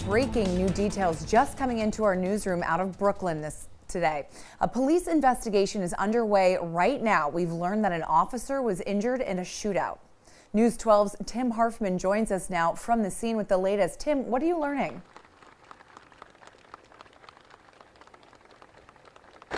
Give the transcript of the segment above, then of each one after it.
breaking new details just coming into our newsroom out of Brooklyn today. A police investigation is underway right now. We've learned that an officer was injured in a shootout. News 12's Tim Harfman joins us now from the scene with the latest. Tim, what are you learning?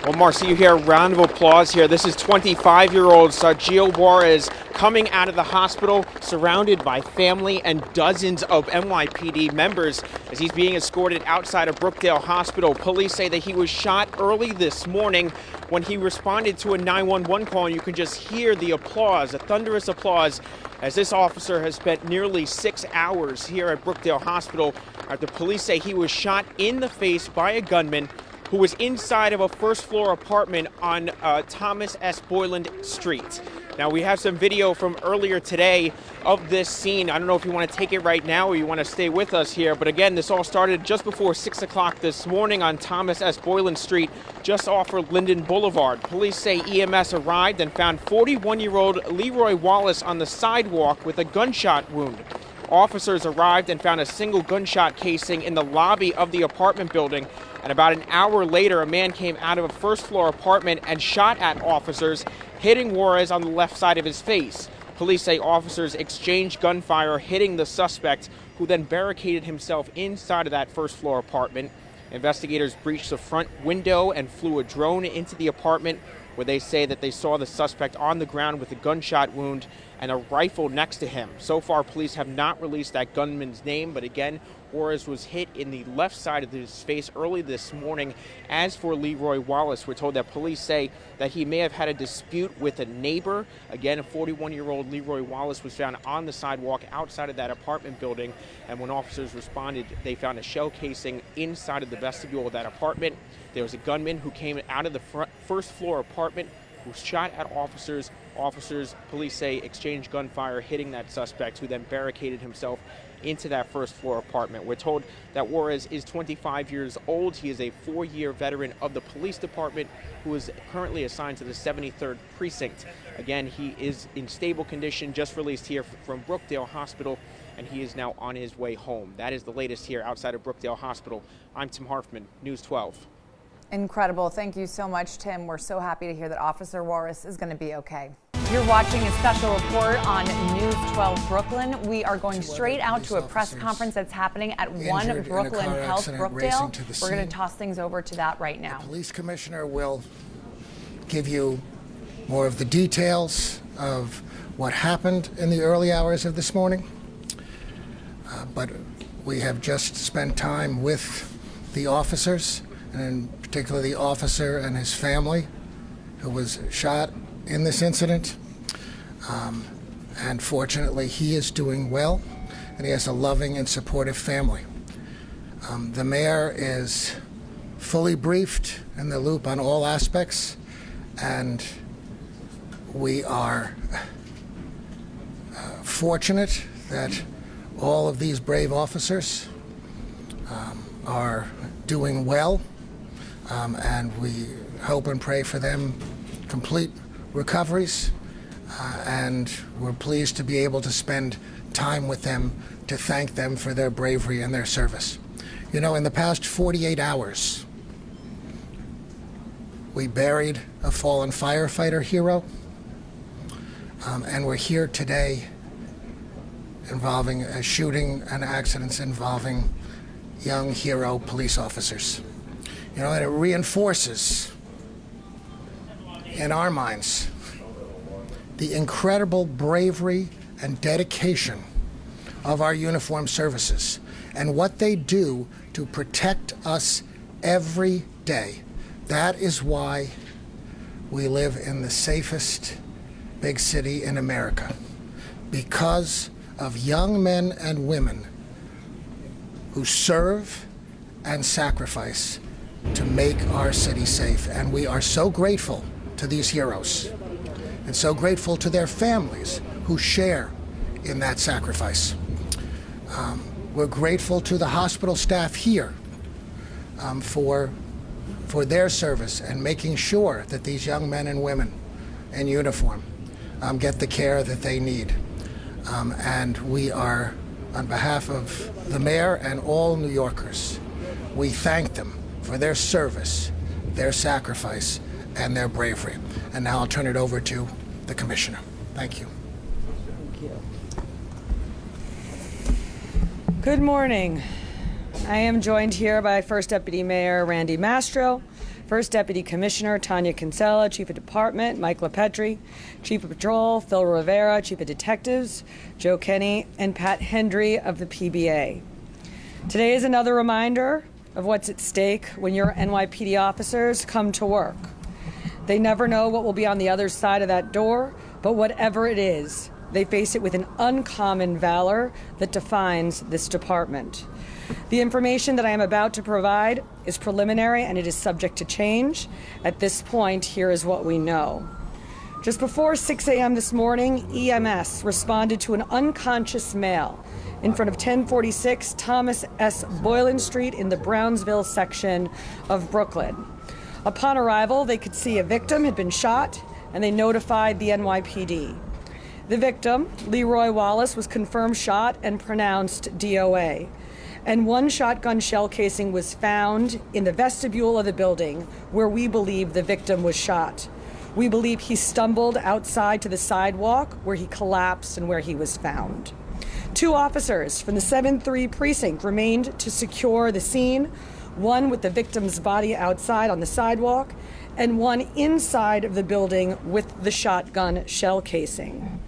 Well, Marcy, you hear a round of applause here. This is 25-year-old Sharjeel Worris coming out of the hospital, surrounded by family and dozens of NYPD members as he's being escorted outside of Brookdale Hospital. Police say that he was shot early this morning when he responded to a 911 call, and you can just hear the applause, a thunderous applause, as this officer has spent nearly 6 hours here at Brookdale Hospital after police say he was shot in the face by a gunman who was inside of a first-floor apartment on Thomas S. Boyland Street. Now, we have some video from earlier today of this scene. I don't know if you want to take it right now or you want to stay with us here, but again, this all started just before 6 o'clock this morning on Thomas S. Boyland Street, just off of Linden Boulevard. Police say EMS arrived and found 41-year-old Leroy Wallace on the sidewalk with a gunshot wound. Officers arrived and found a single gunshot casing in the lobby of the apartment building. And about an hour later, a man came out of a first-floor apartment and shot at officers, hitting Worris on the left side of his face. Police say officers exchanged gunfire, hitting the suspect, who then barricaded himself inside of that first-floor apartment. Investigators breached the front window and flew a drone into the apartment, where they say that they saw the suspect on the ground with a gunshot wound and a rifle next to him. So far, police have not released that gunman's name, but again, Worris was hit in the left side of his face early this morning. As for Leroy Wallace, we're told that police say that he may have had a dispute with a neighbor. Again, a 41-year-old Leroy Wallace was found on the sidewalk outside of that apartment building, and when officers responded, they found a shell casing inside of the vestibule of that apartment. There was a gunman who came out of the first-floor apartment who shot at officers. Police say, exchanged gunfire, hitting that suspect, who then barricaded himself into that first-floor apartment. We're told that Worris is 25 years old. He is a 4-year veteran of the police department who is currently assigned to the 73rd Precinct. Again, he is in stable condition, just released here from Brookdale Hospital, and he is now on his way home. That is the latest here outside of Brookdale Hospital. I'm Tim Harfman, News 12. Incredible. Thank you so much, Tim. We're so happy to hear that Officer Worris is going to be okay. You're watching a special report on News 12 Brooklyn. We are going straight out to a press conference that's happening at One Brooklyn Health, Brookdale. We're going to toss things over to that right now. The police commissioner will give you more of the details of what happened in the early hours of this morning. But we have just spent time with the officers, and in particular the officer and his family who was shot in this incident. And fortunately, he is doing well, and he has a loving and supportive family. The mayor is fully briefed in the loop on all aspects, and we are fortunate that all of these brave officers are doing well, and we hope and pray for them complete recoveries, and we're pleased to be able to spend time with them to thank them for their bravery and their service. You know, in the past 48 hours, we buried a fallen firefighter hero, and we're here today involving a shooting and accidents involving young hero police officers. You know, and it reinforces in our minds the incredible bravery and dedication of our uniformed services and what they do to protect us every day. That is why we live in the safest big city in America, because of young men and women who serve and sacrifice to make our city safe. And we are so grateful to these heroes, and so grateful to their families who share in that sacrifice. We're grateful to the hospital staff here for their service and making sure that these young men and women in uniform get the care that they need. And we are on behalf of the mayor and all New Yorkers, we thank them for their service, their sacrifice, and their bravery. And now I'll turn it over to the commissioner. Thank you. Thank you. Good morning. I am joined here by First Deputy Mayor Randy Mastro, First Deputy Commissioner Tanya Kinsella, Chief of Department Mike LaPetri, Chief of Patrol Phil Rivera, Chief of Detectives Joe Kenny, and Pat Hendry of the PBA. Today is another reminder of what's at stake when your NYPD officers come to work. They never know what will be on the other side of that door, but whatever it is, they face it with an uncommon valor that defines this department. The information that I am about to provide is preliminary and it is subject to change. At this point, here is what we know. Just before 6 a.m. this morning, EMS responded to an unconscious male in front of 1046 Thomas S. Boyland Street in the Brownsville section of Brooklyn. Upon arrival, they could see a victim had been shot and they notified the NYPD. The victim, Leroy Wallace, was confirmed shot and pronounced DOA. And one shotgun shell casing was found in the vestibule of the building where we believe the victim was shot. We believe he stumbled outside to the sidewalk where he collapsed and where he was found. 2 officers from the 7-3 precinct remained to secure the scene, one with the victim's body outside on the sidewalk and one inside of the building with the shotgun shell casing.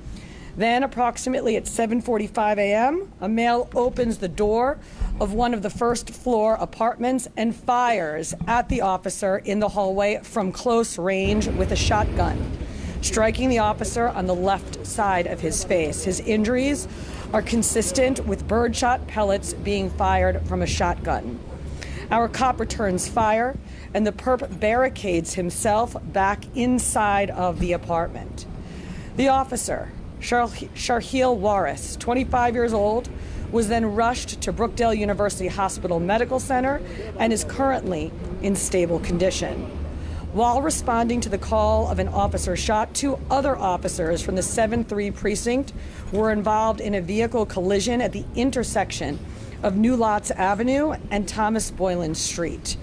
Then, approximately at 7:45 a.m., a male opens the door of one of the first-floor apartments and fires at the officer in the hallway from close range with a shotgun, striking the officer on the left side of his face. His injuries are consistent with birdshot pellets being fired from a shotgun. Our cop returns fire, and the perp barricades himself back inside of the apartment. The officer, Sharjeel Worris, 25 years old, was then rushed to Brookdale University Hospital Medical Center and is currently in stable condition. While responding to the call of an officer shot, 2 other officers from the 7-3 precinct were involved in a vehicle collision at the intersection of New Lots Avenue and Thomas Boyland Street.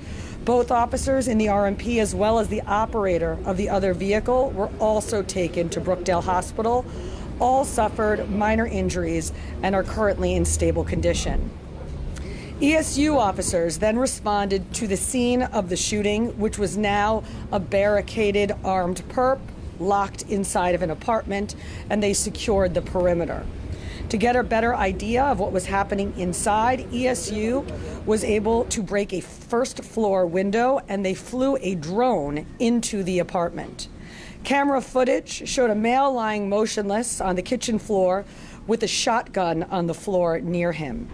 Both officers in the RMP, as well as the operator of the other vehicle, were also taken to Brookdale Hospital. All suffered minor injuries and are currently in stable condition. ESU officers then responded to the scene of the shooting, which was now a barricaded armed perp locked inside of an apartment, and they secured the perimeter. To get a better idea of what was happening inside, ESU was able to break a first-floor window, and they flew a drone into the apartment. Camera footage showed a male lying motionless on the kitchen floor with a shotgun on the floor near him.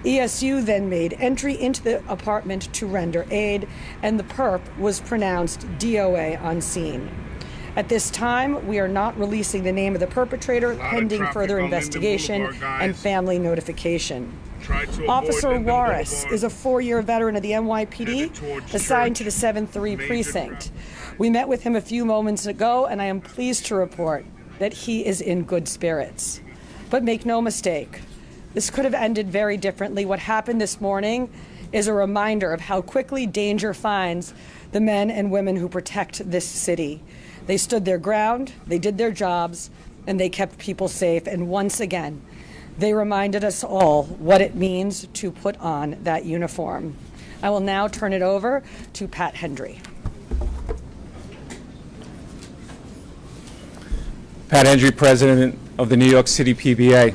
ESU then made entry into the apartment to render aid, and the perp was pronounced DOA on scene. At this time, we are not releasing the name of the perpetrator, pending further investigation and family notification. Officer Worris is a 4-year veteran of the NYPD assigned to the 7-3 precinct. We met with him a few moments ago, and I am pleased to report that he is in good spirits. But make no mistake, this could have ended very differently. What happened this morning is a reminder of how quickly danger finds the men and women who protect this city. They stood their ground, they did their jobs, and they kept people safe. And once again, they reminded us all what it means to put on that uniform. I will now turn it over to Pat Hendry. Pat Hendry, President of the New York City PBA.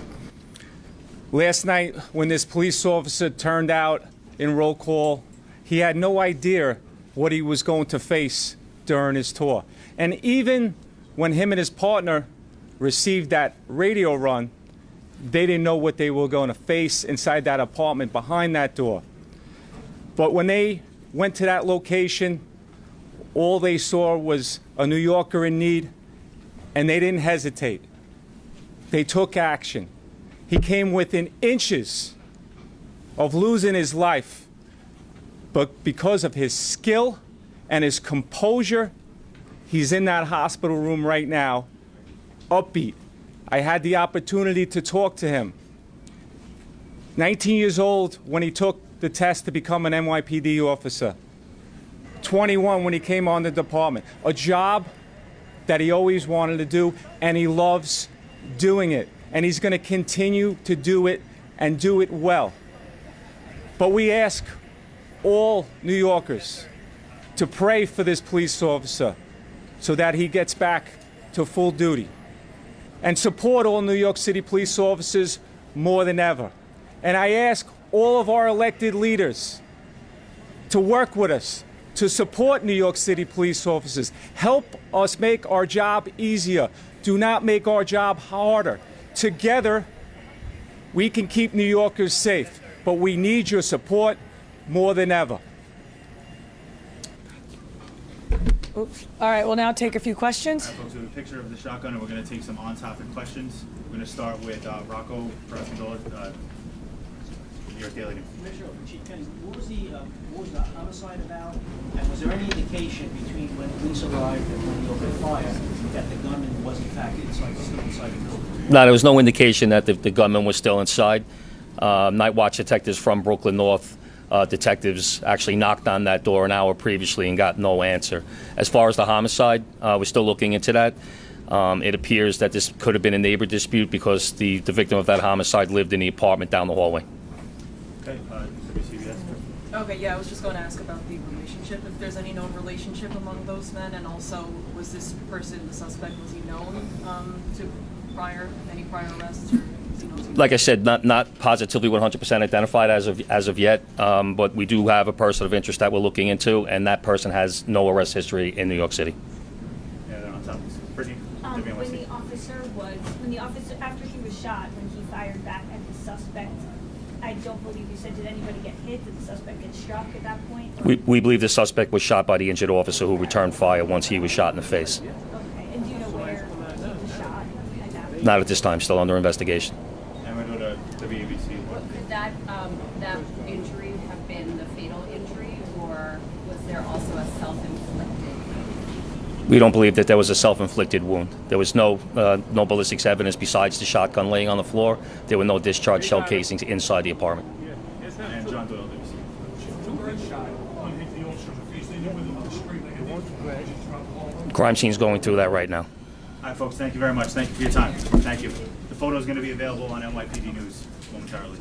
Last night, when this police officer turned out in roll call, he had no idea what he was going to face during his tour. And even when him and his partner received that radio run, they didn't know what they were going to face inside that apartment behind that door. But when they went to that location, all they saw was a New Yorker in need, and they didn't hesitate. They took action. He came within inches of losing his life, but because of his skill and his composure, he's in that hospital room right now, upbeat. I had the opportunity to talk to him. 19 years old when he took the test to become an NYPD officer. 21 when he came on the department. A job that he always wanted to do, and he loves doing it. And he's going to continue to do it and do it well. But we ask all New Yorkers to pray for this police officer so that he gets back to full duty. And support all New York City police officers more than ever. And I ask all of our elected leaders to work with us, to support New York City police officers. Help us make our job easier. Do not make our job harder. Together, we can keep New Yorkers safe, but we need your support more than ever. Oops. All right, we'll now take a few questions. Folks, we have a picture of the shotgun, and we're going to take some on-topic questions. We're going to start with Rocco Brownsville, New York Daily News. Commissioner, Chief Kenny, what was the homicide about? And was there any indication between when police arrived and when they opened fire that the gunman was in fact still inside the building? No, there was no indication that the gunman was still inside. Night watch detectives from Brooklyn North detectives actually knocked on that door an hour previously and got no answer. As far as the homicide, we're still looking into that. It appears that this could have been a neighbor dispute because the victim of that homicide lived in the apartment down the hallway. Okay, Okay, yeah, I was just going to ask about the relationship, if there's any known relationship among those men, and also was this person, the suspect, was he known to any prior arrests? Or was he known to Like I said, not positively 100% identified as of yet, but we do have a person of interest that we're looking into, and that person has no arrest history in New York City. Yeah, they're on top. Brittany, when the officer, after he was shot, when he fired back at the suspect, I don't believe you said, did anybody get hit? Did the suspect get struck at that point? We believe the suspect was shot by the injured officer who returned fire once he was shot in the face. Okay, and do you know where he was shot at that point? Not at this time, still under investigation. And we're going to WABC. Could that injury have been the fatal injury, or was there also a self-inflicted? We don't believe that there was a self-inflicted wound. There was no ballistics evidence besides the shotgun laying on the floor. There were no discharged shell casings inside the apartment. And John Doyle, WABC. Crime scene's going through that right now. All right, folks, thank you very much. Thank you for your time. Thank you. The photo is going to be available on NYPD News momentarily.